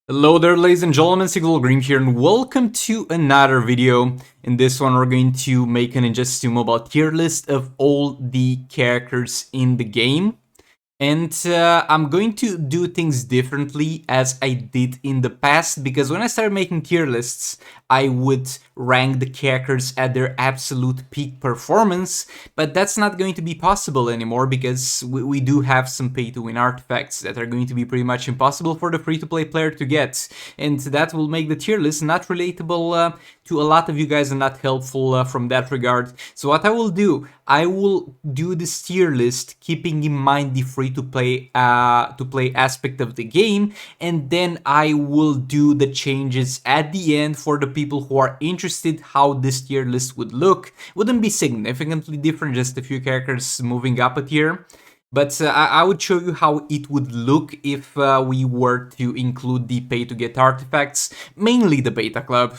Hello there, ladies and gentlemen, Sigil Green here, and welcome to another video. In this one, we're going to make an Injustice Mobile tier list of all the characters in the game. And I'm going to do things differently as I did in the past, because when I started making tier lists, I would rank the characters at their absolute peak performance, but that's not going to be possible anymore because we do have some pay-to-win artifacts that are going to be pretty much impossible for the free-to-play player to get, and that will make the tier list not relatable to a lot of you guys and not helpful from that regard. So what I will do, I will do this tier list keeping in mind the free-to-play aspect of the game, and then I will do the changes at the end for the people who are interested how this tier list would look. Wouldn't be significantly different, just a few characters moving up a tier. But I would show you how it would look if we were to include the pay-to-get artifacts, mainly the beta club.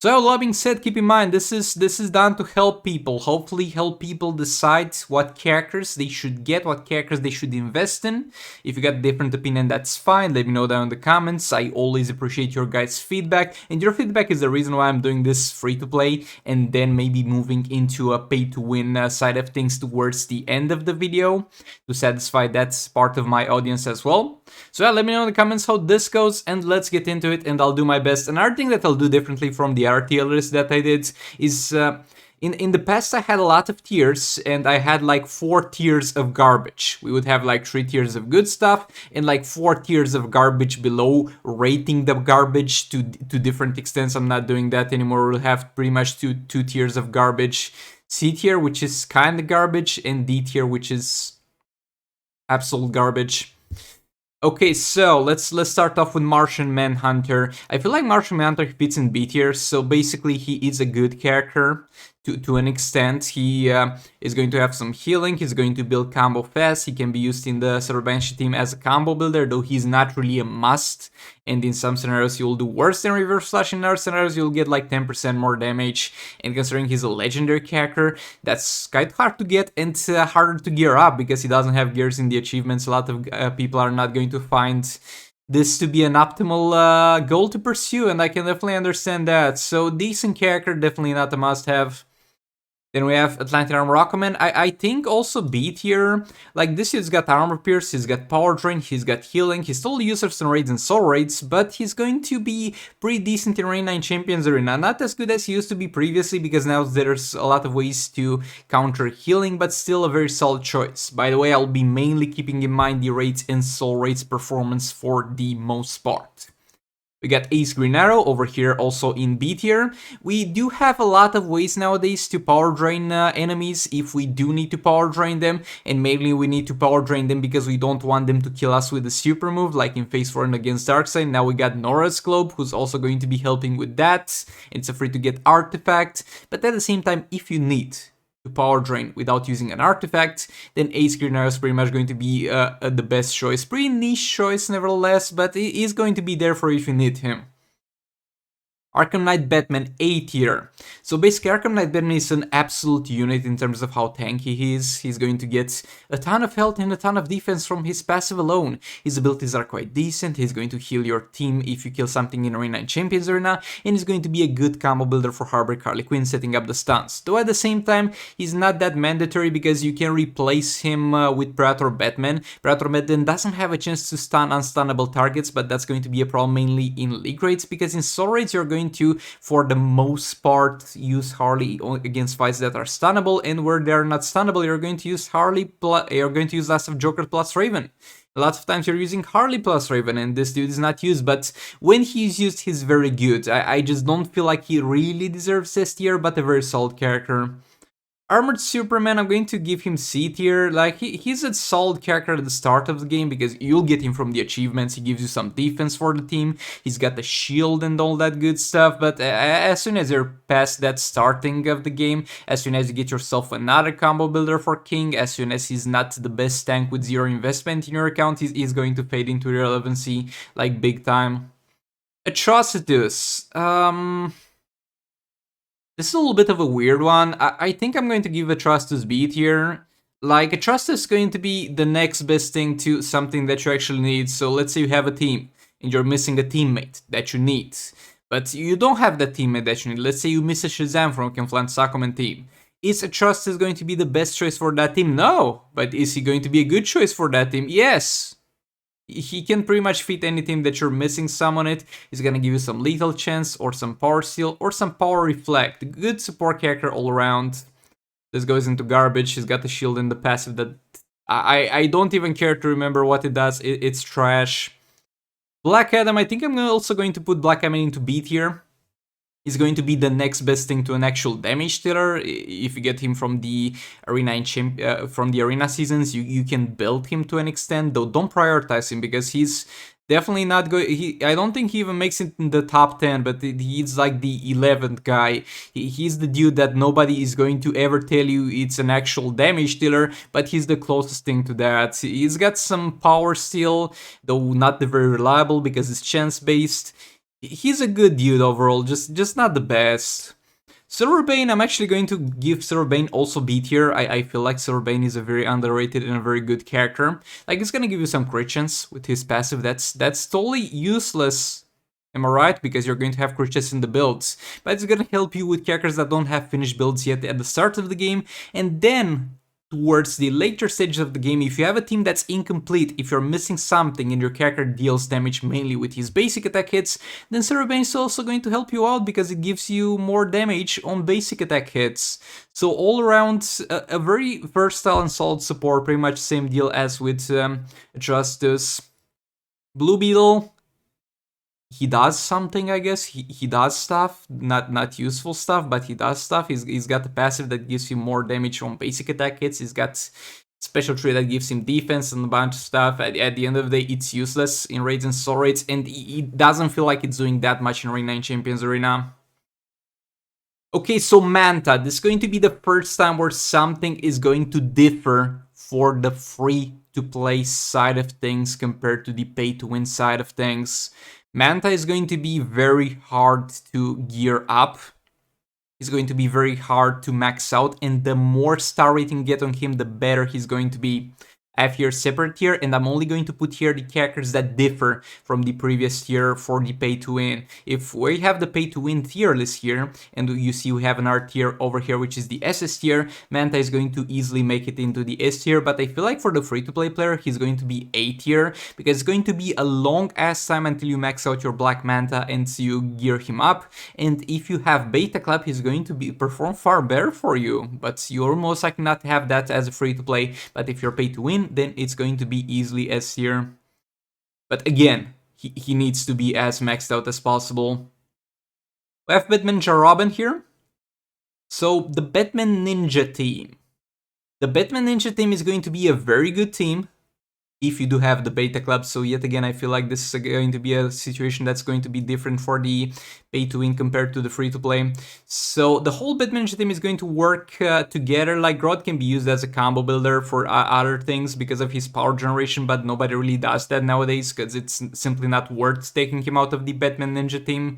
So all that being said, keep in mind this is done to help people, hopefully help people decide what characters they should get, what characters they should invest in. If you got a different opinion, that's fine, let me know down in the comments. I always appreciate your guys' feedback, and your feedback is the reason why I'm doing this free to play and then maybe moving into a pay to win side of things towards the end of the video to satisfy that part of my audience as well. So yeah, let me know in the comments how this goes, and let's get into it, and I'll do my best. Another thing that I'll do differently from the other tier list that I did is in the past I had a lot of tiers, and I had like 4 tiers of garbage. We would have like 3 tiers of good stuff and like 4 tiers of garbage below, rating the garbage to different extents. I'm not doing that anymore. We'll have pretty much two tiers of garbage. C tier, which is kind of garbage, and D tier, which is absolute garbage. Okay, so let's start off with Martian Manhunter. I feel like Martian Manhunter fits in B tier, so basically he is a good character to an extent. He is going to have some healing, he's going to build combo fast, he can be used in the Silver Banshee team as a combo builder, though he's not really a must, and in some scenarios you'll do worse than Reverse Flash, in other scenarios you'll get like 10% more damage, and considering he's a legendary character, that's quite hard to get and harder to gear up, because he doesn't have gears in the achievements. A lot of people are not going to find this to be an optimal goal to pursue, and I can definitely understand that. So decent character, definitely not a must-have. Then we have Atlantic Armor Rockman. I think also B tier. Like, this dude's got Armor Pierce, he's got Power Drain, he's got Healing, he's still users in Raids and Soul Raids, but he's going to be pretty decent in Reign 9 Champions Arena. Not as good as he used to be previously, because now there's a lot of ways to counter Healing, but still a very solid choice. By the way, I'll be mainly keeping in mind the Raids and Soul Raids performance for the most part. We got Ace Green Arrow over here, also in B tier. We do have a lot of ways nowadays to power drain enemies if we do need to power drain them, and mainly we need to power drain them because we don't want them to kill us with a super move, like in Phase 4 and against Darkseid. Now we got Nora's Globe, who's also going to be helping with that. It's a free to get artifact, but at the same time, if you need to power drain without using an artifact, then Ace Green Arrow is pretty much going to be the best choice. Pretty niche choice nevertheless, but it is going to be there for if you need him. Arkham Knight Batman A tier. So basically Arkham Knight Batman is an absolute unit in terms of how tanky he is. He's going to get a ton of health and a ton of defense from his passive alone. His abilities are quite decent, he's going to heal your team if you kill something in Reign 9 Champions Arena, and he's going to be a good combo builder for Harbour Harley Quinn, setting up the stuns. Though at the same time, he's not that mandatory because you can replace him with Predator Batman. Predator Batman doesn't have a chance to stun unstunnable targets, but that's going to be a problem mainly in League Raids, because in Soul Raids you're going to, for the most part, use Harley against fights that are stunnable, and where they're not stunnable, you're going to use you're going to use Last of Joker plus Raven. Lots of times you're using Harley plus Raven, and this dude is not used, but when he's used, he's very good. I just don't feel like he really deserves S tier, but a very solid character. Armored Superman, I'm going to give him C tier. Like, he's a solid character at the start of the game because you'll get him from the achievements, he gives you some defense for the team, he's got the shield and all that good stuff, but as soon as you're past that starting of the game, as soon as you get yourself another combo builder for King, as soon as he's not the best tank with 0 investment in your account, he's going to fade into irrelevancy, like, big time. Atrocitus, this is a little bit of a weird one. I think I'm going to give Atrocitus B tier. Like, Atrocitus is going to be the next best thing to something that you actually need. So let's say you have a team. and you're missing a teammate that you need, but you don't have that teammate that you need. Let's say you miss a Shazam from Confluent's Aquaman team. Is Atrocitus going to be the best choice for that team? No. But is he going to be a good choice for that team? Yes. He can pretty much fit any team that you're missing some on it. He's gonna give you some lethal chance, or some power steal, or some power reflect. Good support character all around. This goes into garbage. He's got the shield and the passive that I don't even care to remember what it does. It's trash. Black Adam, I think I'm also going to put Black Adam into B tier. He's going to be the next best thing to an actual damage dealer. If you get him from the arena seasons, you can build him to an extent. Though don't prioritize him, because he's definitely not going. I don't think he even makes it in the top 10, but he's like the 11th guy. He's the dude that nobody is going to ever tell you it's an actual damage dealer, but he's the closest thing to that. He's got some power steal, though not the very reliable because it's chance based. He's a good dude overall, just not the best. Silverbane, I'm actually going to give Silverbane also B tier. I feel like Silverbane is a very underrated and a very good character. Like, he's gonna give you some crit chance with his passive. That's totally useless, am I right? Because you're going to have crit chance in the builds. But it's gonna help you with characters that don't have finished builds yet at the start of the game. And then, towards the later stages of the game, if you have a team that's incomplete, if you're missing something and your character deals damage mainly with his basic attack hits, then Silverbane is also going to help you out because it gives you more damage on basic attack hits. So all around, a very versatile and solid support, pretty much same deal as with Atrocitus. Blue Beetle, he does something, I guess. He does stuff, not useful stuff, but he does stuff. He's got the passive that gives him more damage on basic attack hits. He's got special trait that gives him defense and a bunch of stuff. At the end of the day, it's useless in raids and soul raids, and it doesn't feel like it's doing that much in Ring 9 Champions Arena. Okay, so Manta, this is going to be the first time where something is going to differ for the free-to-play side of things compared to the pay-to-win side of things. Manta is going to be very hard to gear up. He's going to be very hard to max out, and the more star rating you get on him, the better he's going to be. I have here separate tier, and I'm only going to put here the characters that differ from the previous tier for the pay to win. If we have the pay to win tier list here, and you see we have another tier over here, which is the SS tier, Manta is going to easily make it into the S tier, but I feel like for the free to play player, he's going to be A tier, because it's going to be a long ass time until you max out your Black Manta and you gear him up. And if you have Beta Club, he's going to perform far better for you, but you're most likely not have that as a free to play. But if you're pay to win, then it's going to be easily S tier. But again, he needs to be as maxed out as possible. We have Batman Ninja Robin here. So the Batman Ninja team. The Batman Ninja team is going to be a very good team if you do have the beta club. So yet again, I feel like this is going to be a situation that's going to be different for the pay to win compared to the free to play. So the whole Batman Ninja team is going to work together. Like, Grodd can be used as a combo builder for other things because of his power generation, but nobody really does that nowadays because it's simply not worth taking him out of the Batman Ninja team.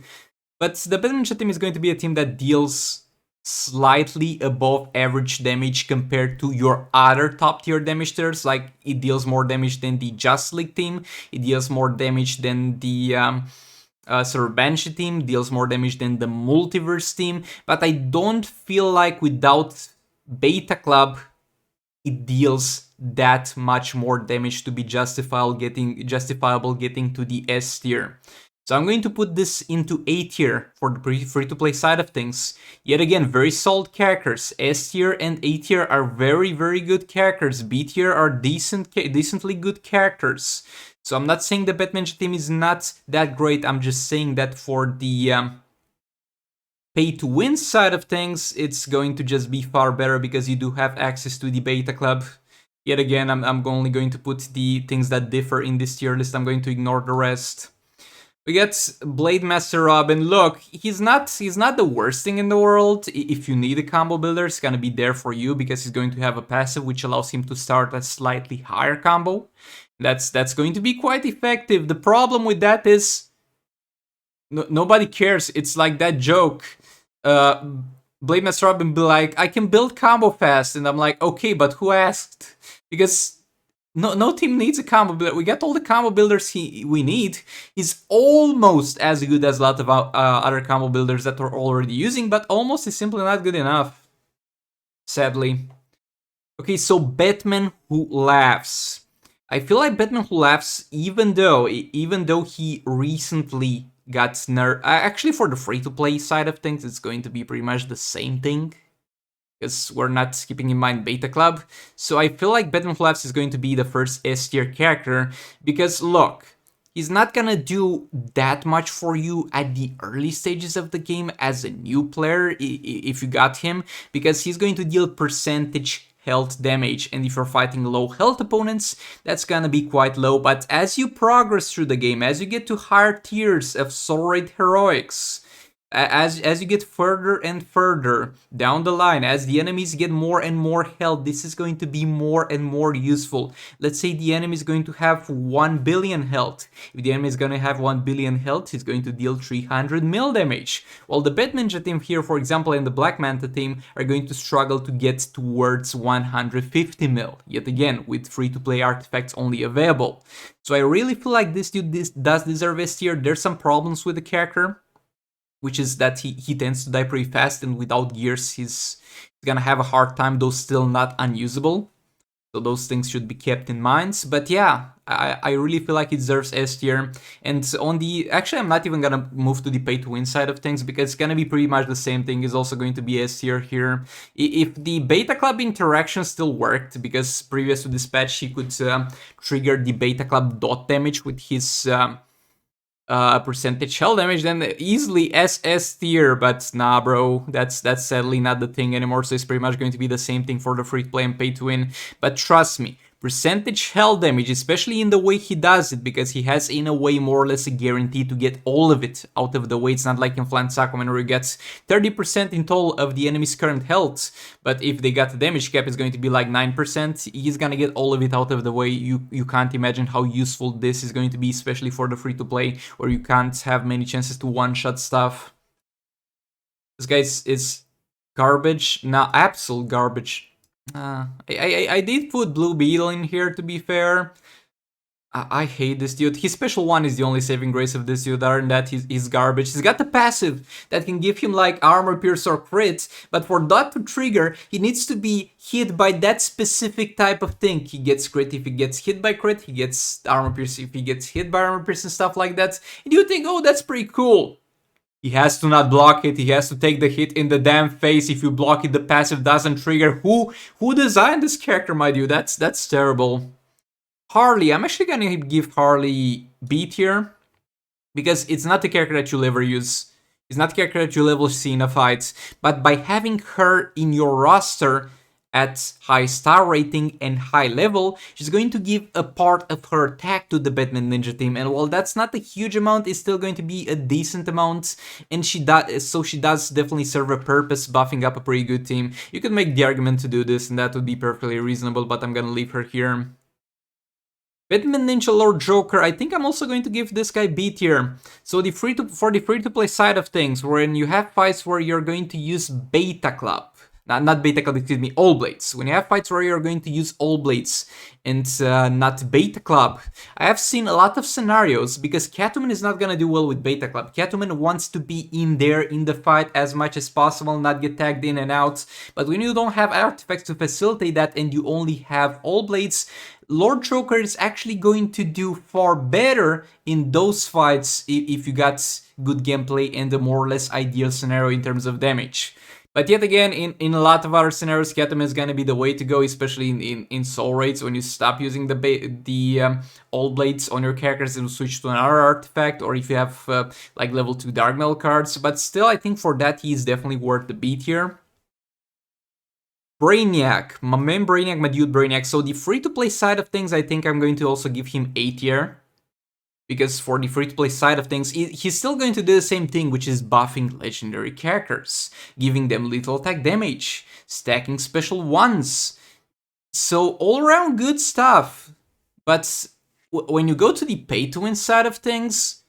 But the Batman Ninja team is going to be a team that deals slightly above average damage compared to your other top tier damage dealers. Like, it deals more damage than the Just League team, it deals more damage than the Banshee team, deals more damage than the Multiverse team, but I don't feel like without Beta Club it deals that much more damage to be justifiable getting to the S tier. So I'm going to put this into A tier for the free-to-play side of things. Yet again, very solid characters. S tier and A tier are very, very good characters. B tier are decently good characters. So I'm not saying the Batman team is not that great. I'm just saying that for the pay-to-win side of things, it's going to just be far better because you do have access to the Beta Club. Yet again, I'm only going to put the things that differ in this tier list. I'm going to ignore the rest. We get Blade Master Robin. Look, he's not the worst thing in the world. If you need a combo builder, it's gonna be there for you because he's going to have a passive which allows him to start a slightly higher combo. That's going to be quite effective. The problem with that is nobody cares. It's like that joke. Blade Master Robin be like, I can build combo fast, and I'm like, okay, but who asked? Because no team needs a combo builder. We got all the combo builders we need. He's almost as good as a lot of other combo builders that we're already using, but almost is simply not good enough, sadly. Okay, so Batman Who Laughs. I feel like Batman Who Laughs, even though he recently got nerfed, actually for the free-to-play side of things, it's going to be pretty much the same thing, because we're not keeping in mind Beta Club. So I feel like Batman Who Laughs is going to be the first S tier character, because look, he's not gonna do that much for you at the early stages of the game as a new player if you got him, because he's going to deal percentage health damage, and if you're fighting low health opponents, that's gonna be quite low. But as you progress through the game, as you get to higher tiers of Soul Raid Heroics, as you get further and further down the line, as the enemies get more and more health, this is going to be more and more useful. Let's say the enemy is going to have 1 billion health. If the enemy is going to have 1 billion health, he's going to deal 300 mil damage. While the Bat Ninja team here, for example, and the Black Manta team are going to struggle to get towards 150 mil. Yet again, with free-to-play artifacts only available. So I really feel like this dude does deserve S tier. There's some problems with the character, which is that he tends to die pretty fast, and without gears, he's gonna have a hard time, though still not unusable. So those things should be kept in mind. But yeah, I really feel like he deserves S tier. And on the... Actually, I'm not even gonna move to the pay-to-win side of things, because it's gonna be pretty much the same thing. It's also going to be S tier here. If the Beta Club interaction still worked, because previous to this patch, he could trigger the Beta Club dot damage with his... percentage health damage, then easily SS tier, but nah, bro, that's sadly not the thing anymore. So it's pretty much going to be the same thing for the free to play and pay to win. But trust me, percentage health damage, especially in the way he does it, because he has in a way more or less a guarantee to get all of it out of the way. It's not like in Flying Aquaman where he gets 30% in total of the enemy's current health, but if they got the damage cap, it's going to be like 9%. He's gonna get all of it out of the way. You can't imagine how useful this is going to be, especially for the free to play, where you can't have many chances to one-shot stuff. This guy is garbage. Nah, absolute garbage. I did put Blue Beetle in here, to be fair. I hate this dude. His special one is the only saving grace of this dude. Other than that, he's garbage. He's got the passive that can give him like armor pierce or crit, but for that to trigger, he needs to be hit by that specific type of thing. He gets crit if he gets hit by crit, he gets armor pierce if he gets hit by armor pierce and stuff like that. And you think, oh, that's pretty cool. He has to not block it, he has to take the hit in the damn face. If you block it, the passive doesn't trigger. Who designed this character, my dude? That's terrible. Harley, I'm actually gonna give Harley B tier, because it's not the character that you'll ever use. It's not the character that you'll ever see in a fight, but by having her in your roster at high star rating and high level, she's going to give a part of her attack to the Batman Ninja team, and while that's not a huge amount, it's still going to be a decent amount, and she does definitely serve a purpose, buffing up a pretty good team. You could make the argument to do this, and that would be perfectly reasonable, but I'm gonna leave her here. Batman Ninja Lord Joker, I think I'm also going to give this guy B tier. So for the free-to-play side of things, when you have fights where you're going to use Beta Club, not Beta Club, excuse me, All Blades. When you have fights where you're going to use All Blades and not Beta Club, I have seen a lot of scenarios, because Catwoman is not gonna do well with Beta Club. Catwoman wants to be in there in the fight as much as possible, not get tagged in and out. But when you don't have artifacts to facilitate that and you only have All Blades, Lord Joker is actually going to do far better in those fights if you got good gameplay and a more or less ideal scenario in terms of damage. But yet again, in a lot of other scenarios, Catwoman is going to be the way to go, especially in Soul Raids, when you stop using the All Blades on your characters and switch to another artifact, or if you have like level 2 Dark Metal cards. But still, I think for that, he is definitely worth the beat here. Brainiac, my main Brainiac, my dude Brainiac. So the free-to-play side of things, I think I'm going to also give him A tier. Because for the free-to-play side of things, he's still going to do the same thing, which is buffing legendary characters, giving them lethal attack damage, stacking special ones. So all-around good stuff. But when you go to the pay-to-win side of things,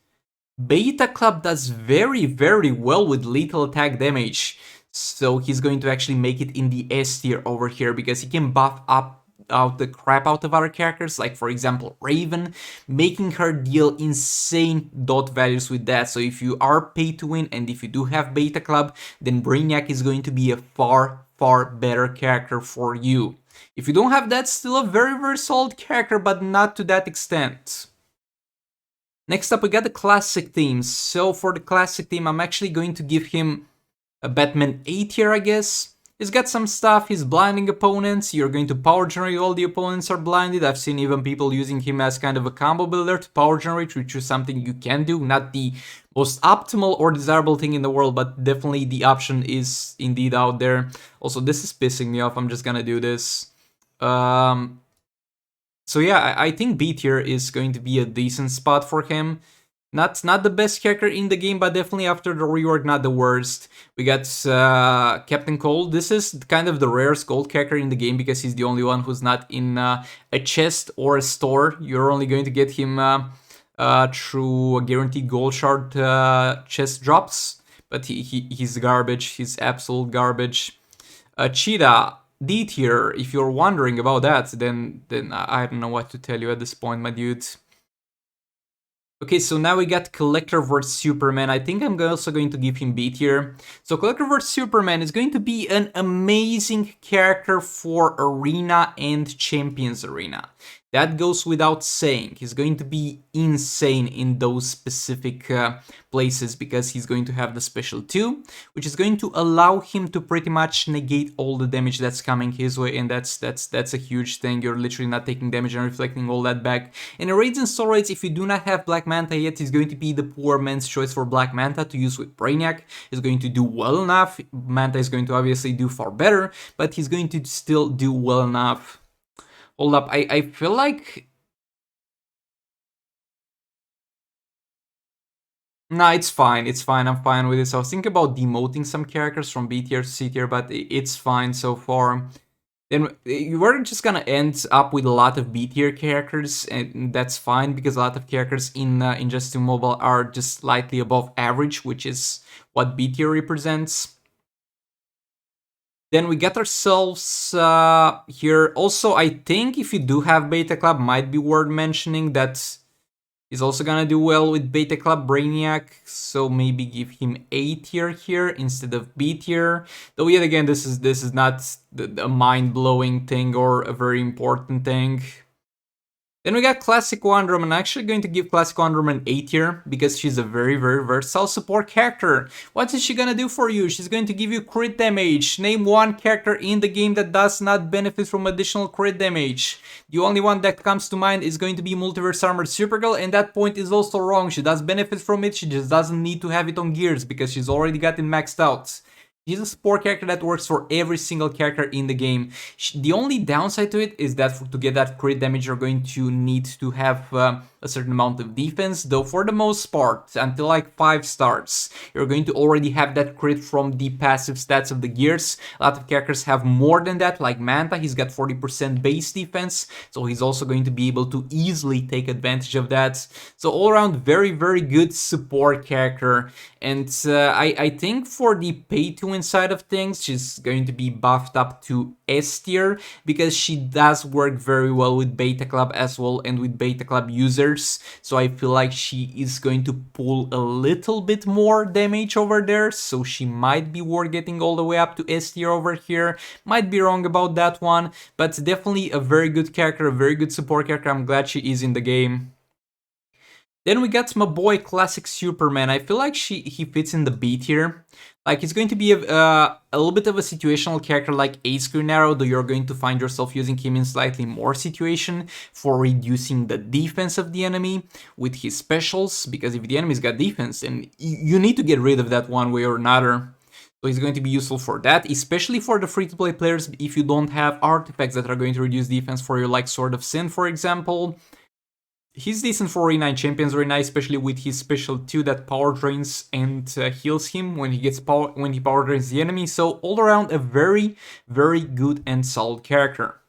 Beta Club does very, very well with lethal attack damage. So he's going to actually make it in the S tier over here, because he can buff up out the crap out of other characters, like for example Raven, making her deal insane dot values with that. So if you are pay to win and if you do have Beta Club, then Brainiac is going to be a far better character for you. If you don't have that, still a very solid character, but not to that extent. Next up, we got the classic themes. So for the classic theme, I'm actually going to give him a Batman A tier, I guess. He's got some stuff, he's blinding opponents, you're going to power generate, all the opponents are blinded. I've seen even people using him as kind of a combo builder to power generate, which is something you can do. Not the most optimal or desirable thing in the world, but definitely the option is indeed out there. Also, this is pissing me off, I'm just gonna do this. So yeah, I think B tier is going to be a decent spot for him. Not the best character in the game, but definitely after the rework, not the worst. We got Captain Cold. This is kind of the rarest gold character in the game because he's the only one who's not in a chest or a store. You're only going to get him through a guaranteed gold shard chest drops. But he's garbage. He's absolute garbage. Cheetah, D tier. If you're wondering about that, then I don't know what to tell you at this point, my dude. Okay, so now we got Collector vs Superman. I think I'm also going to give him B tier. So Collector vs Superman is going to be an amazing character for Arena and Champions Arena. That goes without saying. He's going to be insane in those specific places because he's going to have the special 2, which is going to allow him to pretty much negate all the damage that's coming his way, and that's a huge thing. You're literally not taking damage and reflecting all that back. And in Raids and Soul Raids, if you do not have Black Manta yet, he's going to be the poor man's choice for Black Manta to use with Brainiac. He's going to do well enough. Manta is going to obviously do far better, but he's going to still do well enough. Hold up, I feel like... Nah, it's fine, I'm fine with this. I was thinking about demoting some characters from B tier to C tier, but it's fine so far. Then we're just gonna end up with a lot of B tier characters, and that's fine, because a lot of characters in Injustice Mobile are just slightly above average, which is what B tier represents. Then we get ourselves here. Also, I think if you do have Beta Club, might be worth mentioning that he's also gonna do well with Beta Club Brainiac, so maybe give him A tier here instead of B tier. Though yet again, this is not a mind-blowing thing or a very important thing. Then we got Classic Wonder Woman. I'm actually going to give Classic Wonder Woman A tier because she's a very versatile support character. What is she gonna do for you? She's going to give you crit damage. Name one character in the game that does not benefit from additional crit damage. The only one that comes to mind is going to be Multiverse Armored Supergirl, and that point is also wrong. She does benefit from it, she just doesn't need to have it on gears because she's already got it maxed out. She's a support character that works for every single character in the game. The only downside to it is that to get that crit damage, you're going to need to have a certain amount of defense, though for the most part, until like 5 stars, you're going to already have that crit from the passive stats of the gears. A lot of characters have more than that, like Manta, he's got 40% base defense, so he's also going to be able to easily take advantage of that. So all around, very good support character. And I think for the pay-to-win side of things, she's going to be buffed up to S tier because she does work very well with Beta Club as well and with Beta Club users. So I feel like she is going to pull a little bit more damage over there. So she might be worth getting all the way up to S tier over here. Might be wrong about that one, but definitely a very good character, a very good support character. I'm glad she is in the game. Then we got my boy Classic Superman. I feel like he fits in the B tier. Like, he's going to be a little bit of a situational character like Ace Green Arrow, though you're going to find yourself using him in slightly more situation for reducing the defense of the enemy with his specials, because if the enemy's got defense, then you need to get rid of that one way or another. So he's going to be useful for that, especially for the free-to-play players if you don't have artifacts that are going to reduce defense for you, like Sword of Sin, for example. He's decent for Arena and Champions Arena, especially with his special 2 that power drains and heals him when he power drains the enemy. So all around, a very good and solid character.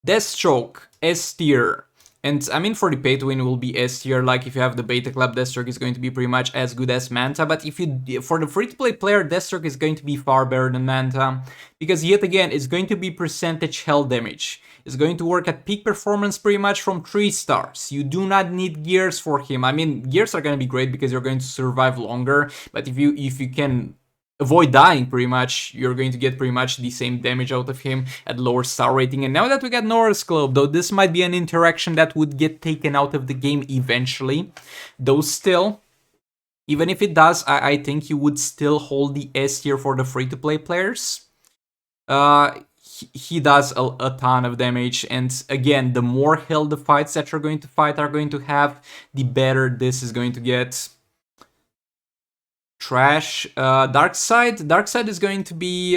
Deathstroke, S tier. And I mean, for the pay to win, it will be S tier. Like if you have the Beta Club, Deathstroke is going to be pretty much as good as Manta. But if you, for the free to play player, Deathstroke is going to be far better than Manta, because yet again, it's going to be percentage health damage. It's going to work at peak performance pretty much from 3 stars. You do not need gears for him. I mean, gears are going to be great because you're going to survive longer. But if you can avoid dying pretty much, you're going to get pretty much the same damage out of him at lower star rating. And now that we got Nora's Globe, though this might be an interaction that would get taken out of the game eventually, though still, even if it does, I think you would still hold the S tier for the free-to-play players. He does a ton of damage, and again, the more health the fights that you're going to fight are going to have, the better this is going to get. Trash. Darkseid is going to be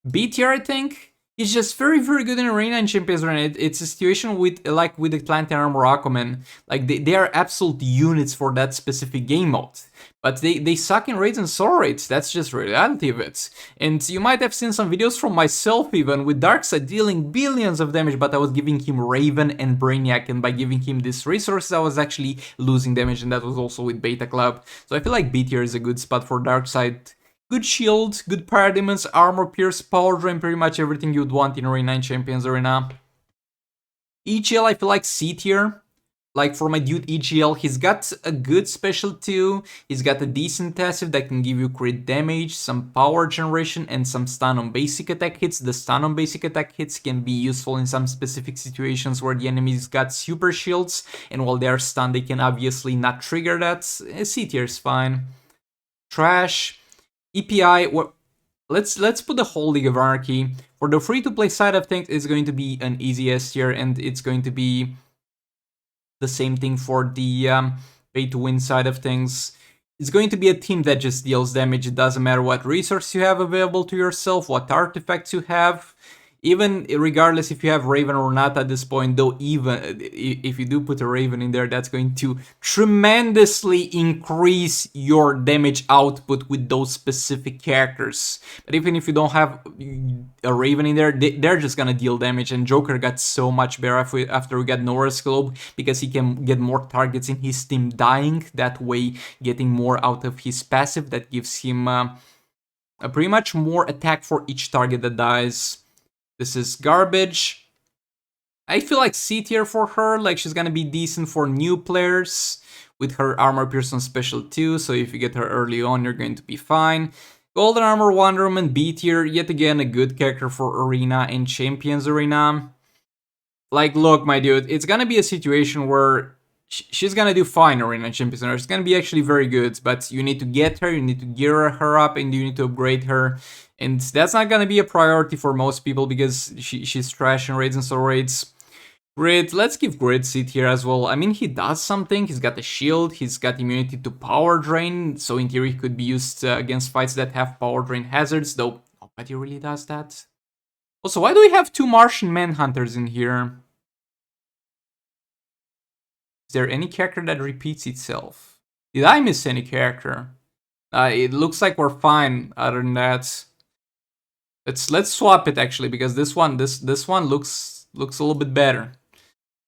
B tier, I think. He's just very, very good in Arena and Champions Arena. It's a situation with, like, with Atlantean Armor Aquaman. Like, they are absolute units for that specific game mode. But they suck in raids and soul raids. That's just the reality of it. And you might have seen some videos from myself even with Darkseid dealing billions of damage, but I was giving him Raven and Brainiac, and by giving him these resources I was actually losing damage, and that was also with Beta Club. So I feel like B tier is a good spot for Darkseid. Good shield, good parademons, armor pierce, power drain, pretty much everything you'd want in Arena and Champions Arena. EGL, I feel like C tier. Like for my dude EGL, he's got a good special too. He's got a decent passive that can give you crit damage, some power generation, and some stun on basic attack hits. The stun on basic attack hits can be useful in some specific situations where the enemies got super shields, and while they are stunned, they can obviously not trigger that. C tier is fine. Trash. EPI, let's put the whole League of Anarchy. For the free-to-play side of things, it's going to be an easy S tier, and it's going to be the same thing for the pay-to-win side of things. It's going to be a team that just deals damage. It doesn't matter what resource you have available to yourself, what artifacts you have. Even regardless if you have Raven or not at this point, though, even if you do put a Raven in there, that's going to tremendously increase your damage output with those specific characters. But even if you don't have a Raven in there, they're just gonna deal damage, and Joker got so much better after we got Nora's Globe, because he can get more targets in his team dying, that way getting more out of his passive that gives him a pretty much more attack for each target that dies. This is garbage. I feel like C tier for her, like she's gonna be decent for new players with her armor pierce on special too, so if you get her early on, you're going to be fine. Golden Armor Wonder Woman, B tier, yet again a good character for Arena and Champions Arena. Like, look, my dude, it's gonna be a situation where she's gonna do fine in Arena and Champions Arena. She's gonna be actually very good, but you need to get her, you need to gear her up, and you need to upgrade her. And that's not gonna be a priority for most people because she's trash in raids and soul raids. Grid, let's give Grid C tier as well. I mean, he does something. He's got a shield, he's got immunity to power drain, so in theory he could be used against fights that have power drain hazards, though nobody really does that. Also, why do we have 2 Martian Manhunters in here? Is there any character that repeats itself? Did I miss any character? It looks like we're fine other than that. Let's swap it actually, because this one looks a little bit better.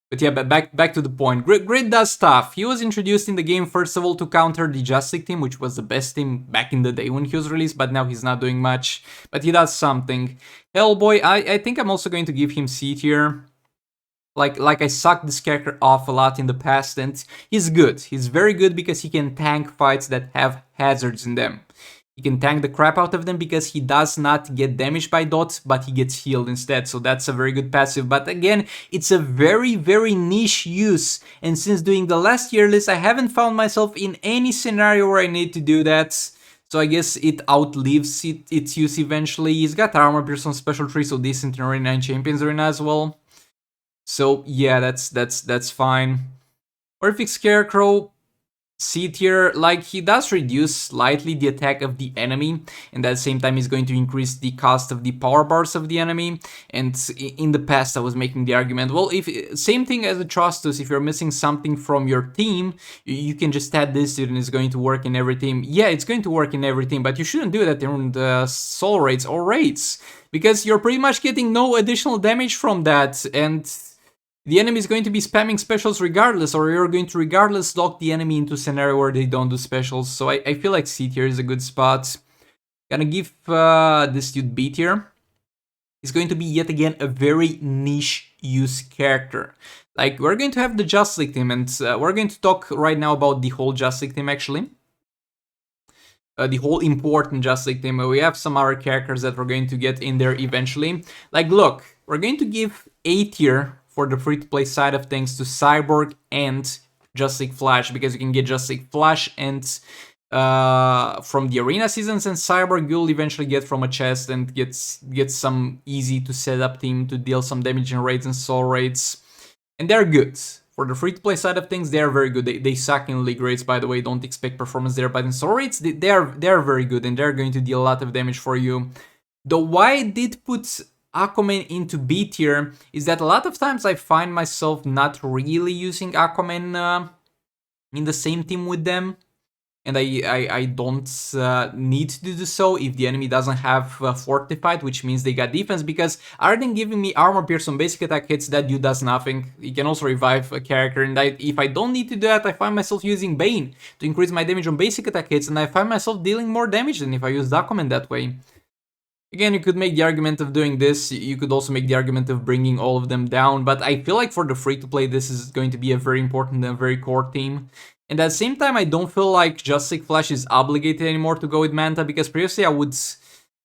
But yeah, back to the point. Grid does stuff. He was introduced in the game first of all to counter the Justice team, which was the best team back in the day when he was released, but now he's not doing much. But he does something. Hellboy, I think I'm also going to give him C tier. Like I sucked this character off a lot in the past, and he's good. He's very good because he can tank fights that have hazards in them. He can tank the crap out of them because he does not get damaged by dots, but he gets healed instead, so that's a very good passive. But again, it's a very, very niche use, and since doing the last tier list, I haven't found myself in any scenario where I need to do that. So I guess it outlives its use eventually. He's got armor pierce on special 3, so decent in Arena and Champions Arena as well. So yeah, that's fine. Perfect Scarecrow, C tier. Like, he does reduce slightly the attack of the enemy, and at the same time he's going to increase the cost of the power bars of the enemy. And in the past I was making the argument, well, if same thing as Atrocitus, if you're missing something from your team, you can just add this dude and it's going to work in every team. Yeah, it's going to work in every team, but you shouldn't do that in the soul raids or raids, because you're pretty much getting no additional damage from that, and the enemy is going to be spamming specials regardless, or you're going to regardless lock the enemy into a scenario where they don't do specials. So I feel like C tier is a good spot. Gonna give this dude B tier. He's going to be yet again a very niche use character. Like, we're going to have the Just League team, and we're going to talk right now about the whole Just League team actually. The whole important Just League team. We have some other characters that we're going to get in there eventually. Like, look, we're going to give A tier for the free-to-play side of things to Cyborg and Just League Flash, because you can get Just League Flash and from the arena seasons, and Cyborg you'll eventually get from a chest and get some easy to set up team to deal some damage and raids and soul raids, and they're good. For the free-to-play side of things, they're very good. They suck in league rates, by the way. Don't expect performance there, but in soul rates, they're very good, and they're going to deal a lot of damage for you. Though why I did put Aquaman into B tier is that a lot of times I find myself not really using Aquaman in the same team with them. And I don't need to do so if the enemy doesn't have Fortified, which means they got defense, because other than giving me armor pierce on basic attack hits, that dude does nothing. He can also revive a character, and if I don't need to do that, I find myself using Bane to increase my damage on basic attack hits, and I find myself dealing more damage than if I used Aquaman that way. Again, you could make the argument of doing this, you could also make the argument of bringing all of them down, but I feel like for the free-to-play, this is going to be a very important and very core team. And at the same time, I don't feel like Just League Flash is obligated anymore to go with Manta, because previously I would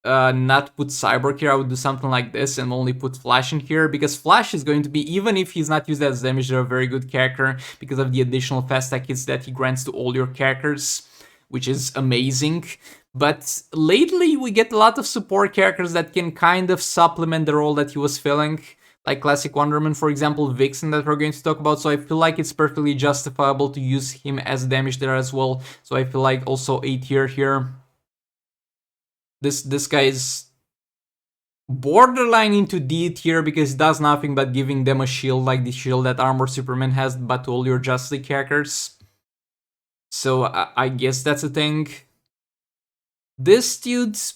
not put Cyborg here, I would do something like this and only put Flash in here, because Flash is going to be, even if he's not used as damage, a very good character because of the additional fast attack hits that he grants to all your characters, which is amazing. But lately we get a lot of support characters that can kind of supplement the role that he was filling, like Classic Wonder Woman, for example, Vixen, that we're going to talk about. So I feel like it's perfectly justifiable to use him as damage there as well. So I feel like also A tier here. This guy is borderline into D tier because he does nothing but giving them a shield, like the shield that Armored Superman has, but to all your Just League characters. So I guess that's a thing. This dude's...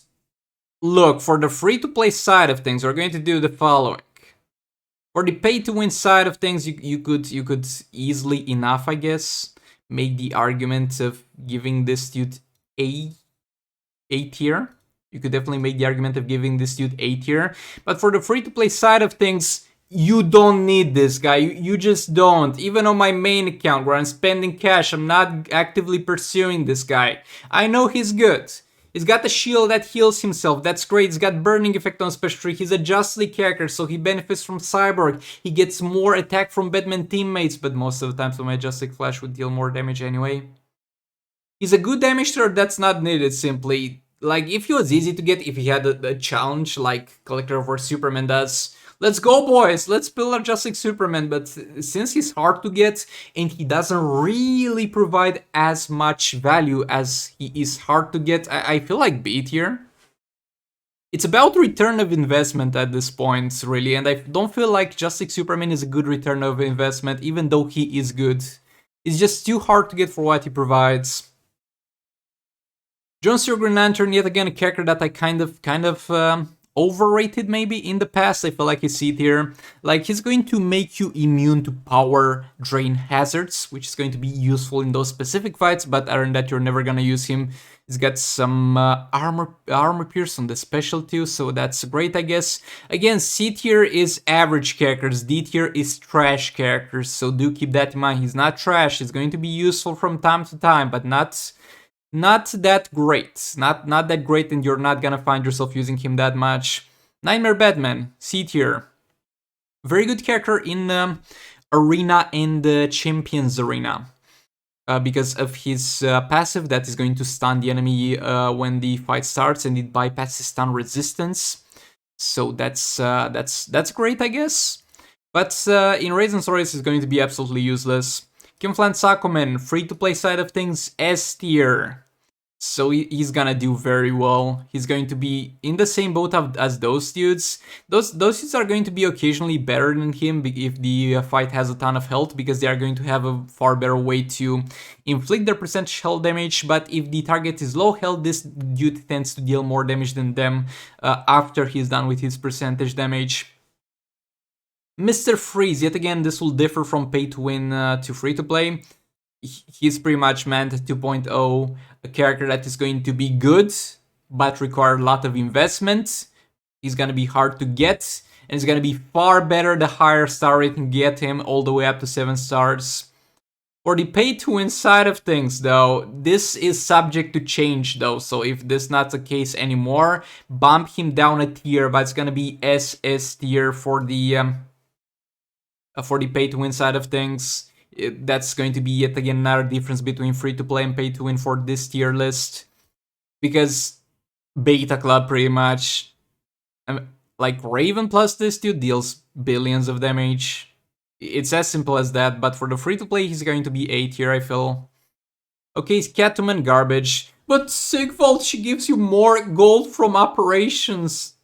Look, for the free-to-play side of things, we're going to do the following. For the pay-to-win side of things, you could easily enough, I guess, make the argument of giving this dude A tier. You could definitely make the argument of giving this dude A tier. But for the free-to-play side of things, you don't need this guy. You just don't. Even on my main account where I'm spending cash, I'm not actively pursuing this guy. I know he's good. He's got a shield that heals himself, that's great. He's got burning effect on special tree. He's a Just League character, so he benefits from Cyborg. He gets more attack from Batman teammates, but most of the time, so my Just League Flash would deal more damage anyway. He's a good damage dealer that's not needed simply. Like, if he was easy to get, if he had a challenge like Collector of War Superman does, let's go, boys, let's build our Just League Superman. But since he's hard to get and he doesn't really provide as much value as he is hard to get, I feel like B tier. It's about return of investment at this point, really, and I don't feel like Just League Superman is a good return of investment, even though he is good. It's just too hard to get for what he provides. John Stewart Green Lantern, yet again a character that I kind of overrated maybe in the past. I feel like he's C tier. Like, he's going to make you immune to power drain hazards, which is going to be useful in those specific fights, but other than that, you're never gonna use him. He's got some armor pierce on the special too, so that's great, I guess. Again, C tier is average characters, D tier is trash characters, so do keep that in mind. He's not trash, he's going to be useful from time to time, but not that great. Not that great, and you're not gonna find yourself using him that much. Nightmare Batman, C tier. Very good character in Arena and Champions Arena. Because of his passive that is going to stun the enemy when the fight starts, and it bypasses stun resistance. So that's great, I guess. But in Raids and Stories is going to be absolutely useless. Kim Flint's Aquaman, free-to-play side of things, S tier. So he's gonna do very well. He's going to be in the same boat as those dudes. Those dudes are going to be occasionally better than him if the fight has a ton of health, because they are going to have a far better way to inflict their percentage health damage. But if the target is low health, this dude tends to deal more damage than them after he's done with his percentage damage. Mr. Freeze, yet again, this will differ from pay to win to free to play. He's pretty much Manta 2.0, a character that is going to be good, but require a lot of investment. He's gonna be hard to get, and it's gonna be far better the higher star rating get him, all the way up to 7 stars. For the pay to win side of things, though, this is subject to change, though. So if this is not the case anymore, bump him down a tier, but it's gonna be SS tier for the pay to win side of things. That's going to be yet again another difference between free to play and pay to win for this tier list, because Beta Club pretty much, like Raven plus this dude deals billions of damage. It's as simple as that, but for the free-to-play, he's going to be A tier, I feel. Okay, Catwoman garbage. But Sigvald, she gives you more gold from operations.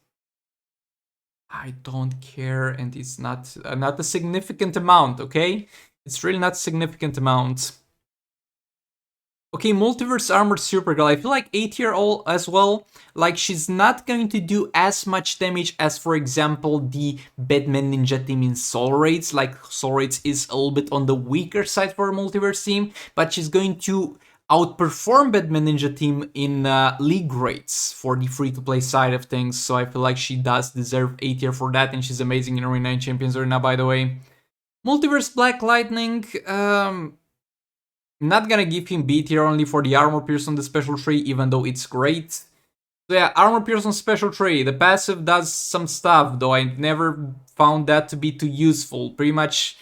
I don't care, and it's not a significant amount, okay? It's really not a significant amount. Okay, Multiverse Armored Supergirl, I feel like A tier all as well. Like, she's not going to do as much damage as, for example, the Batman Ninja team in Soul Raids. Like, Soul Raids is a little bit on the weaker side for a Multiverse team, but she's going to outperform Batman Ninja team in League rates for the free-to-play side of things. So I feel like she does deserve A tier for that, and she's amazing in Arena 9 Champions Arena, by the way. Multiverse Black Lightning, not gonna give him B tier only for the armor pierce on the special tree, even though it's great. So yeah, armor pierce on special tree. The passive does some stuff, though I never found that to be too useful. Pretty much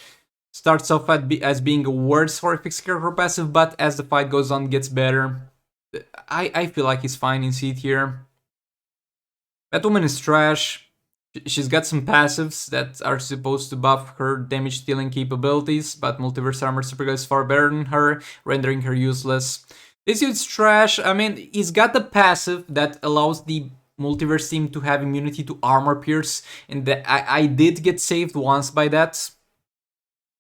starts off as being a worse horrific Scarecrow passive, but as the fight goes on, gets better. I feel like he's fine in C tier. Batwoman is trash. She's got some passives that are supposed to buff her damage dealing capabilities, but Multiverse Armor Supergirl is far better than her, rendering her useless. This dude's trash. I mean, he's got the passive that allows the Multiverse team to have immunity to armor pierce, and I did get saved once by that.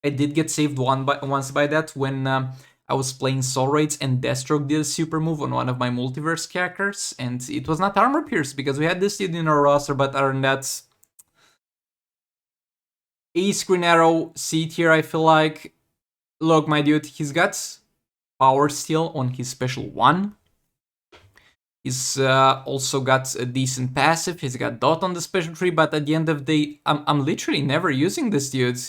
I did get saved once by that when I was playing Soul Raids and Deathstroke did a super move on one of my Multiverse characters, and it was not armor pierce because we had this dude in our roster, but other than that, Ace Green Arrow C tier, I feel like. Look, my dude, he's got Power Steal on his special 1. He's also got a decent passive. He's got Dot on the special tree, but at the end of the day, I'm literally never using this dude,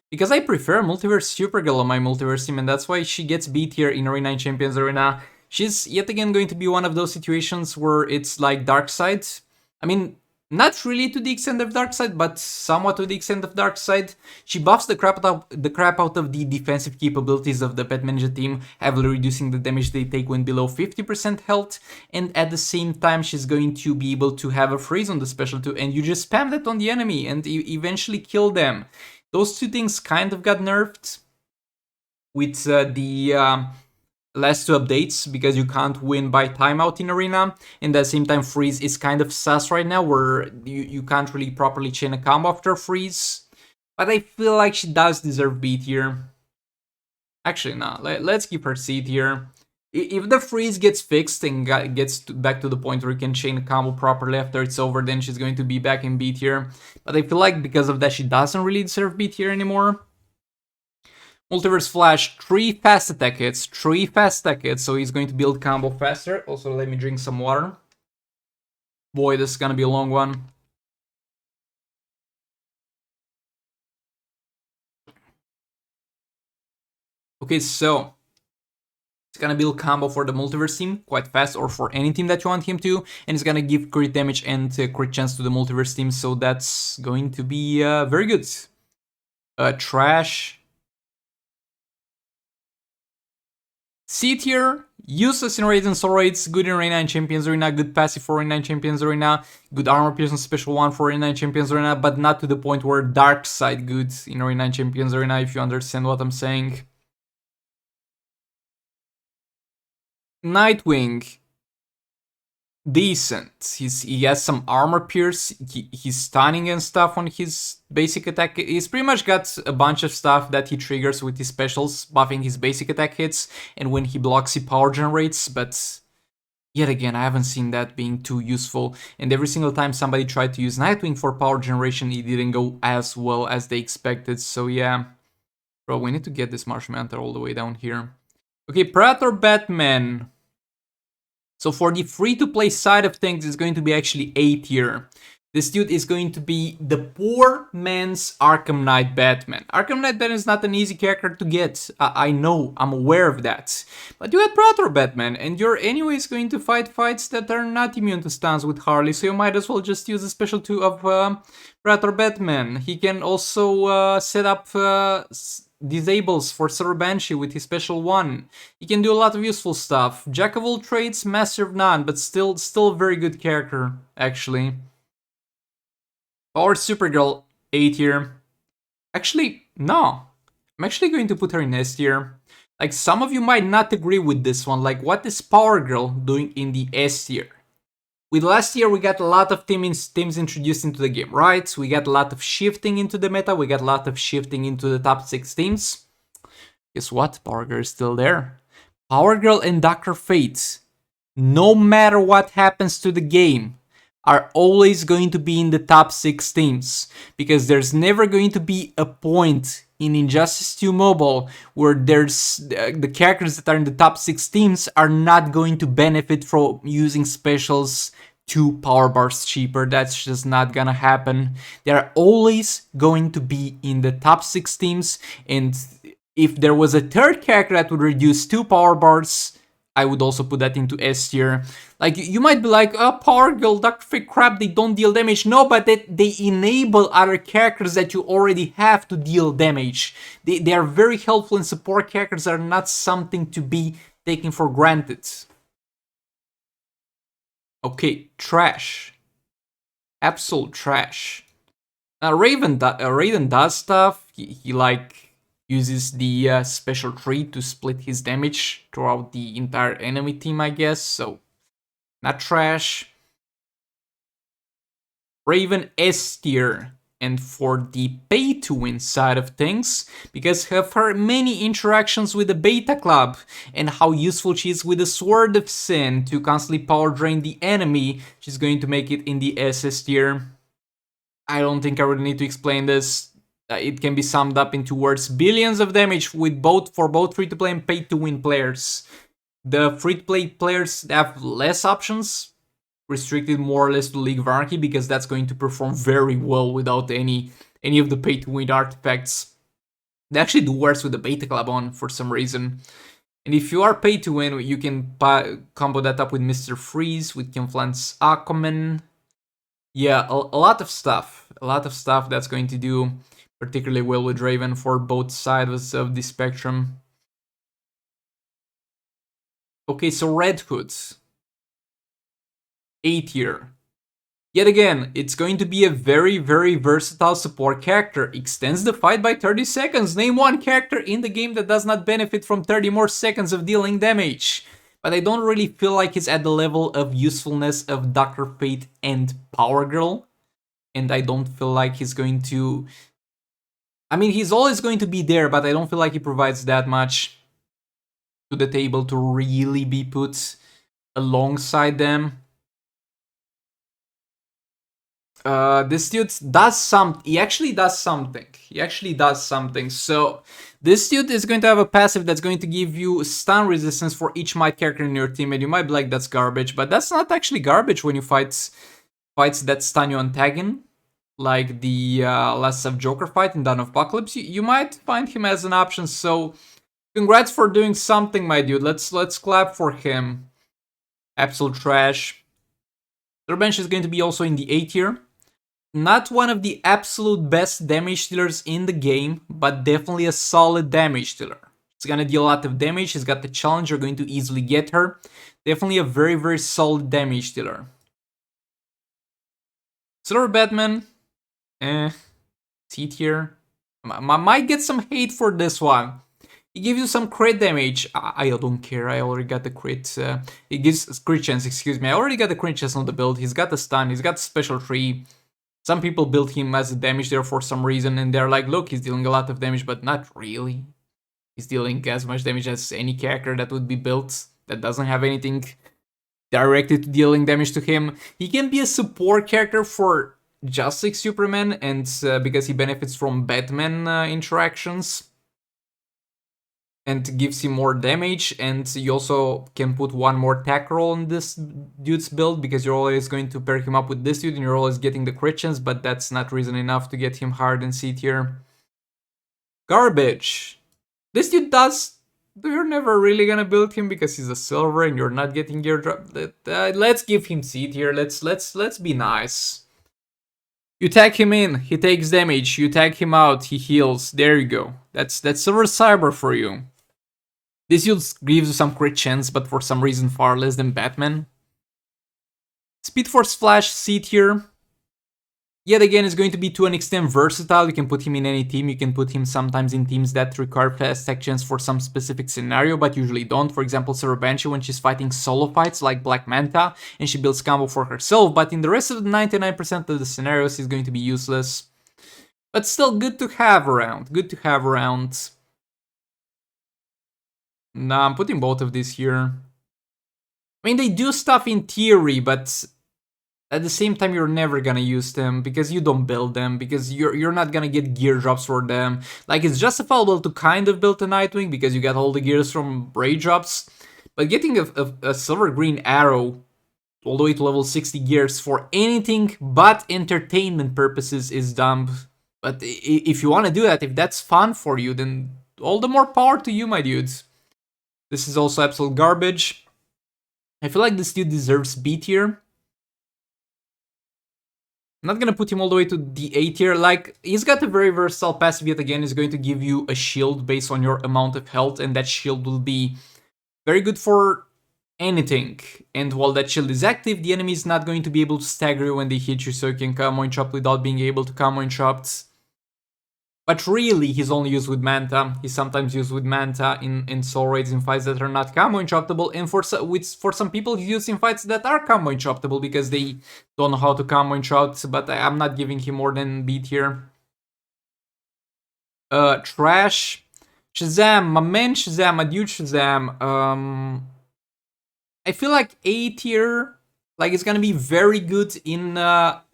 because I prefer Multiverse Supergirl on my Multiverse team, and that's why she gets B tier in Arena 9 Champions Arena. She's yet again going to be one of those situations where it's like Darkseid. I mean, not really to the extent of Darkseid, but somewhat to the extent of Darkseid. She buffs the crap out of the defensive capabilities of the Batman Ninja team, heavily reducing the damage they take when below 50% health, and at the same time she's going to be able to have a freeze on the special too, and you just spam that on the enemy and you eventually kill them. Those two things kind of got nerfed with the last 2 updates, because you can't win by timeout in Arena, and at the same time freeze is kind of sus right now, where you can't really properly chain a combo after freeze. But I feel like she does deserve B tier. Actually, no, let's keep her C tier. If the freeze gets fixed and gets back to the point where you can chain a combo properly after it's over, then she's going to be back in B tier. But I feel like because of that, she doesn't really deserve B tier anymore. Multiverse Flash, 3 fast attack hits, so he's going to build combo faster. Also, let me drink some water. Boy, this is gonna be a long one. Okay, so it's gonna build combo for the Multiverse team quite fast, or for any team that you want him to, and it's gonna give crit damage and crit chance to the Multiverse team, so that's going to be very good. Trash. C tier, useless in Raids and Soul Raids, good in Arena 9 Champions Arena, good passive for Arena 9 Champions Arena, good armor pierce on special 1 for Arena 9 Champions Arena, but not to the point where Darkseid good in Arena 9 Champions Arena, if you understand what I'm saying. Nightwing, decent. He has some armor pierce, he's stunning and stuff on his basic attack. He's pretty much got a bunch of stuff that he triggers with his specials, buffing his basic attack hits, and when he blocks he power generates, but Yet again, I haven't seen that being too useful, and every single time somebody tried to use Nightwing for power generation, it didn't go as well as they expected, so yeah. Bro, we need to get this Manta all the way down here. Okay, Predator Batman. So for the free-to-play side of things, it's going to be actually A tier. This dude is going to be the poor man's Arkham Knight Batman. Arkham Knight Batman is not an easy character to get. I know, I'm aware of that. But you had Predator Batman, and you're anyways going to fight fights that are not immune to stuns with Harley, so you might as well just use the special 2 of Predator Batman. He can also set up disables for Silver Banshee with his special 1. He can do a lot of useful stuff. Jack of all trades, master of none, but still a very good character, actually. Or Supergirl, A tier. Actually, no. I'm actually going to put her in S tier. Like, some of you might not agree with this one. Like, what is Power Girl doing in the S tier? With last year, we got a lot of teams introduced into the game, right? We got a lot of shifting into the meta. We got a lot of shifting into the top 6 teams. Guess what? Power Girl is still there. Power Girl and Dr. Fate, no matter what happens to the game, are always going to be in the top 6 teams, because there's never going to be a point in Injustice 2 Mobile where there's the characters that are in the top 6 teams are not going to benefit from using specials 2 power bars cheaper. That's just not gonna happen. They're always going to be in the top 6 teams, and if there was a third character that would reduce 2 power bars, I would also put that into S tier. Like, you might be like, oh, Power Girl, Dr. Fate crap, they don't deal damage. No, but they enable other characters that you already have to deal damage. They are very helpful, and support characters are not something to be taken for granted. Okay, trash. Absolute trash. Now, Raiden does stuff. He like uses the special tree to split his damage throughout the entire enemy team, I guess, so not trash. Raven S tier. And for the pay-to-win side of things, because of her many interactions with the Beta Club and how useful she is with the Sword of Sin to constantly power drain the enemy, she's going to make it in the SS tier. I don't think I really need to explain this. It can be summed up into words: billions of damage with for both free-to-play and pay-to-win players. The free-to-play players have less options, restricted more or less to League of Anarchy, because that's going to perform very well without any of the pay-to-win artifacts. They actually do worse with the Beta Club on for some reason. And if you are pay-to-win, you can combo that up with Mr. Freeze, with Confluence Aquaman. Yeah, a lot of stuff. A lot of stuff that's going to do particularly well with Raven for both sides of the spectrum. Okay, so Red Hood. A tier. Yet again, it's going to be a very, very versatile support character. Extends the fight by 30 seconds. Name one character in the game that does not benefit from 30 more seconds of dealing damage. But I don't really feel like he's at the level of usefulness of Dr. Fate and Power Girl. And I don't feel like he's going to... I mean, he's always going to be there, but I don't feel like he provides that much to the table to really be put alongside them. This dude does something. He actually does something. So this dude is going to have a passive that's going to give you stun resistance for each Might character in your team, and you might be like, that's garbage, but that's not actually garbage when you fights that stun you on tagging, like the Last of Joker fight in Dawn of Apocalypse. You might find him as an option. So congrats for doing something, my dude. Let's clap for him. Absolute trash. Their bench is going to be also in the A tier. Not one of the absolute best damage dealers in the game, but definitely a solid damage dealer. It's gonna deal a lot of damage. He's got the challenge. You're going to easily get her. Definitely a very, very solid damage dealer. Silver Batman, C tier. Might get some hate for this one. He gives you some crit damage. I don't care. I already got the crit. He gives crit chance. Excuse me. I already got the crit chance on the build. He's got the stun. He's got special tree. Some people build him as a damage dealer for some reason, and they're like, look, he's dealing a lot of damage, but not really. He's dealing as much damage as any character that would be built that doesn't have anything directed to dealing damage to him. He can be a support character for just like Superman, and because he benefits from Batman interactions and gives him more damage, and you also can put one more attack roll on this dude's build because you're always going to pair him up with this dude and you're always getting the crit chance, but that's not reason enough to get him hard in C tier. Garbage. This dude does... You're never really gonna build him because he's a silver and you're not getting gear drop. Let's give him C tier. Let's be nice. You tag him in, he takes damage. You tag him out, he heals. There you go. That's Silver Cyber for you. This dude gives you some crit chance, but for some reason far less than Batman. Speed Force Flash C tier. Yet again, is going to be to an extent versatile. You can put him in any team. You can put him sometimes in teams that require fast tech chance for some specific scenario, but usually don't. For example, Sarah Banshee when she's fighting solo fights like Black Manta, and she builds combo for herself, but in the rest of the 99% of the scenarios, he's going to be useless. But still good to have around. Good to have around. Nah, I'm putting both of these here. I mean, they do stuff in theory, but at the same time, you're never gonna use them because you don't build them, because you're not gonna get gear drops for them. Like, it's justifiable to kind of build a Nightwing because you got all the gears from raid drops, but getting a silver green arrow all the way to level 60 gears for anything but entertainment purposes is dumb. But if you want to do that, if that's fun for you, then all the more power to you, my dudes. This is also absolute garbage. I feel like this dude deserves B tier. I'm not gonna put him all the way to the A tier. Like, he's got a very versatile passive yet again. He's going to give you a shield based on your amount of health, and that shield will be very good for anything. And while that shield is active, the enemy is not going to be able to stagger you when they hit you, so you can combo and chop without being able to combo and chop. But really, he's only used with Manta. He's sometimes used with Manta in soul raids in fights that are not combo choppable, and for some people, he's used in fights that are combo choppable because they don't know how to combo chop. But I'm not giving him more than B tier. Trash. Shazam, my man Shazam, my dude Shazam. I feel like A tier. Like, it's gonna be very good in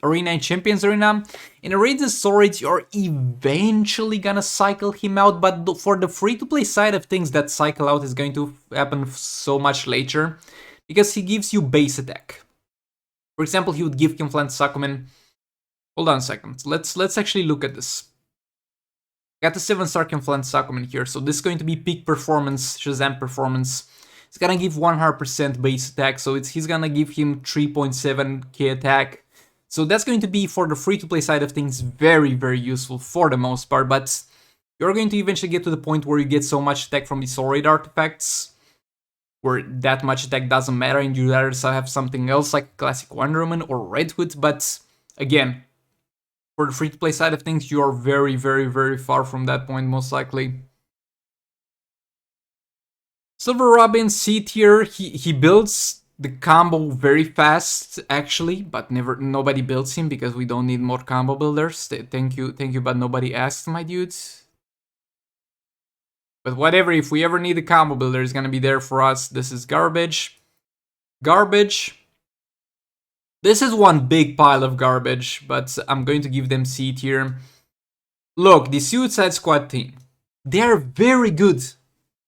Arena and Champions Arena. In Raids and Soul Raids, you're eventually gonna cycle him out, but for the free-to-play side of things, that cycle out is going to happen so much later, because he gives you base attack. For example, he would give him Flint Aquaman. Hold on a second. Let's actually look at this. Got the 7-star Flint Aquaman here, so this is going to be peak performance, Shazam performance. It's gonna give 100% base attack, so he's gonna give him 3.7k attack. So that's going to be, for the free-to-play side of things, very, very useful for the most part, but you're going to eventually get to the point where you get so much attack from the Soul Raid artifacts, where that much attack doesn't matter and you'd rather have something else like classic Wonder Woman or Red Hood, but again, for the free-to-play side of things, you are very, very, very far from that point, most likely. Silver Robin C tier, he builds the combo very fast actually, but nobody builds him because we don't need more combo builders. Thank you, but nobody asked, my dudes. But whatever, if we ever need a combo builder, it's gonna be there for us. This is garbage. Garbage. This is one big pile of garbage, but I'm going to give them C tier. Look, the Suicide Squad team, they're very good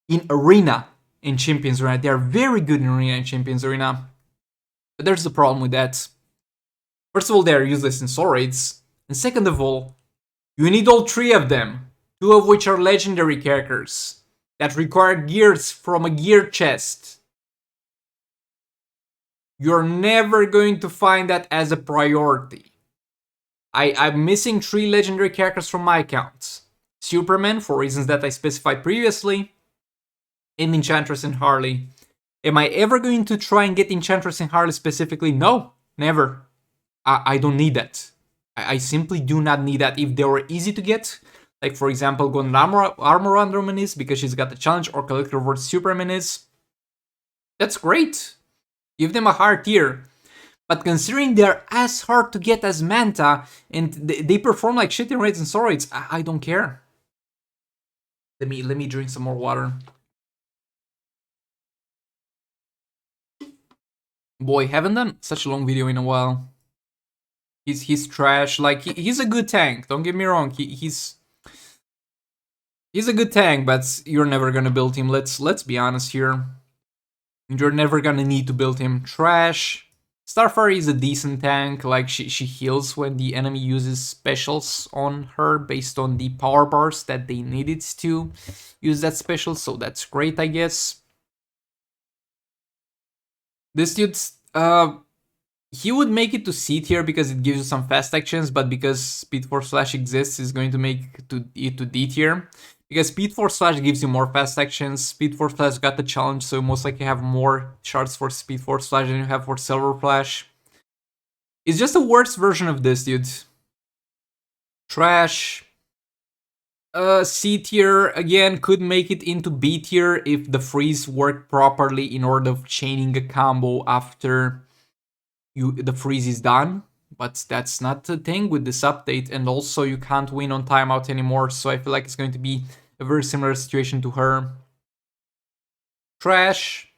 in Arena. In Champions Arena. They are very good in Arena and Champions Arena. But there's a problem with that. First of all, they are useless in Soul Raids. And second of all, you need all 3 of them. 2 of which are legendary characters that require gears from a gear chest. You're never going to find that as a priority. I'm missing 3 legendary characters from my account. Superman, for reasons that I specified previously, and Enchantress and Harley. Am I ever going to try and get Enchantress and Harley specifically? No, never. I don't need that. I simply do not need that. If they were easy to get, like for example, Golden Armor Wonder Woman is, because she's got the challenge, or Collector vs Superman is, that's great. Give them a hard tier. But considering they're as hard to get as Manta, and they perform like shit in Raids and Soul Raids, I don't care. Let me drink some more water. Boy, haven't done such a long video in a while. He's trash. Like he's a good tank. Don't get me wrong. He's a good tank, but you're never gonna build him. Let's be honest here. You're never gonna need to build him. Trash. Starfire is a decent tank. Like she heals when the enemy uses specials on her based on the power bars that they needed to use that special. So that's great, I guess. This dude's he would make it to C tier because it gives you some fast actions, but because Speed Force Flash exists, it's going to make it to D tier. Because Speed Force Flash gives you more fast actions, Speed Force Flash got the challenge, so you most likely have more shards for Speed Force Flash than you have for Silver Flash. It's just a worse version of this, dude. Trash. C tier, again, could make it into B tier if the freeze worked properly in order of chaining a combo after the freeze is done, but that's not the thing with this update, and also you can't win on timeout anymore, so I feel like it's going to be a very similar situation to her. Trash.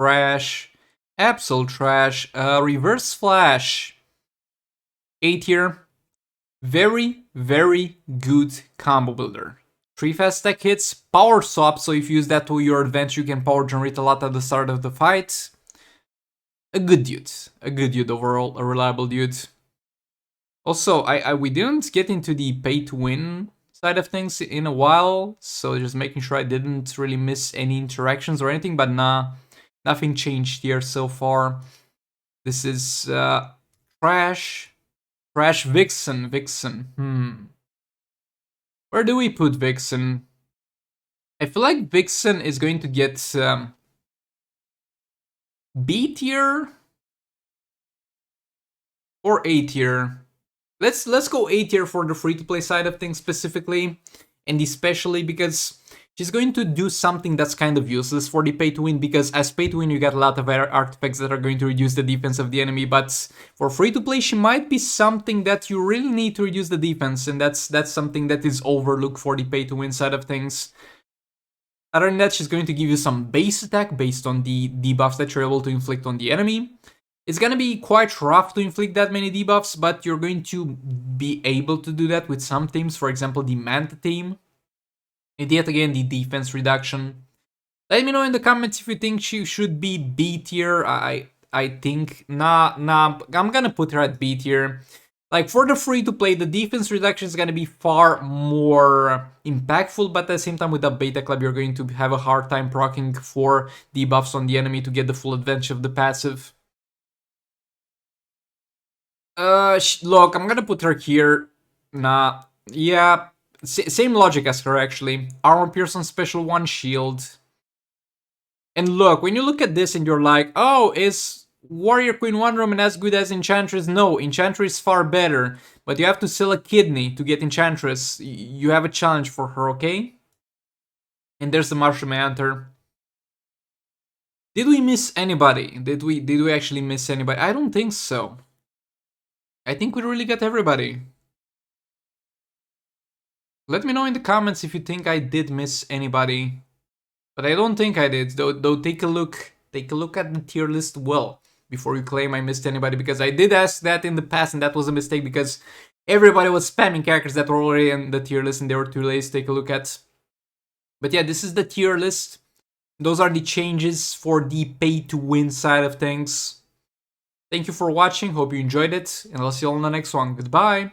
Trash. Absolute trash. Reverse Flash. A tier. Very, very good combo builder. 3 fast attack hits, power swap, so if you use that to your advantage, you can power generate a lot at the start of the fight. A good dude overall, a reliable dude. Also, we didn't get into the pay to win side of things in a while, so just making sure I didn't really miss any interactions or anything, but nah, nothing changed here so far. This is trash. Trash Vixen. Where do we put Vixen? I feel like Vixen is going to get B tier or A tier. Let's go A tier for the free-to-play side of things specifically, and especially because she's going to do something that's kind of useless for the pay-to-win, because as pay-to-win you get a lot of artifacts that are going to reduce the defense of the enemy, but for free-to-play she might be something that you really need to reduce the defense, and that's something that is overlooked for the pay-to-win side of things. Other than that, she's going to give you some base attack based on the debuffs that you're able to inflict on the enemy. It's gonna be quite rough to inflict that many debuffs, but you're going to be able to do that with some teams, for example the Manta team. And yet again, the defense reduction. Let me know in the comments if you think she should be B tier. I think, nah, I'm gonna put her at B tier. Like, for the free-to-play, the defense reduction is gonna be far more impactful, but at the same time with the beta club, you're going to have a hard time proccing for debuffs on the enemy to get the full advantage of the passive. Look, I'm gonna put her here. Nah, yeah, same logic as her, actually. Armor Pierce on special 1 shield. And look, when you look at this and you're like, oh, is Warrior Queen Wonder Woman as good as Enchantress? No, Enchantress is far better, but you have to sell a kidney to get Enchantress. You have a challenge for her, okay? And there's the Martian Manhunter. Did we miss anybody? Did we actually miss anybody? I don't think so. I think we really got everybody. Let me know in the comments if you think I did miss anybody. But I don't think I did, though take a look at the tier list well before you claim I missed anybody, because I did ask that in the past and that was a mistake because everybody was spamming characters that were already in the tier list and they were too late to take a look at. But yeah, this is the tier list. Those are the changes for the pay-to-win side of things. Thank you for watching, hope you enjoyed it, and I'll see you all in the next one. Goodbye!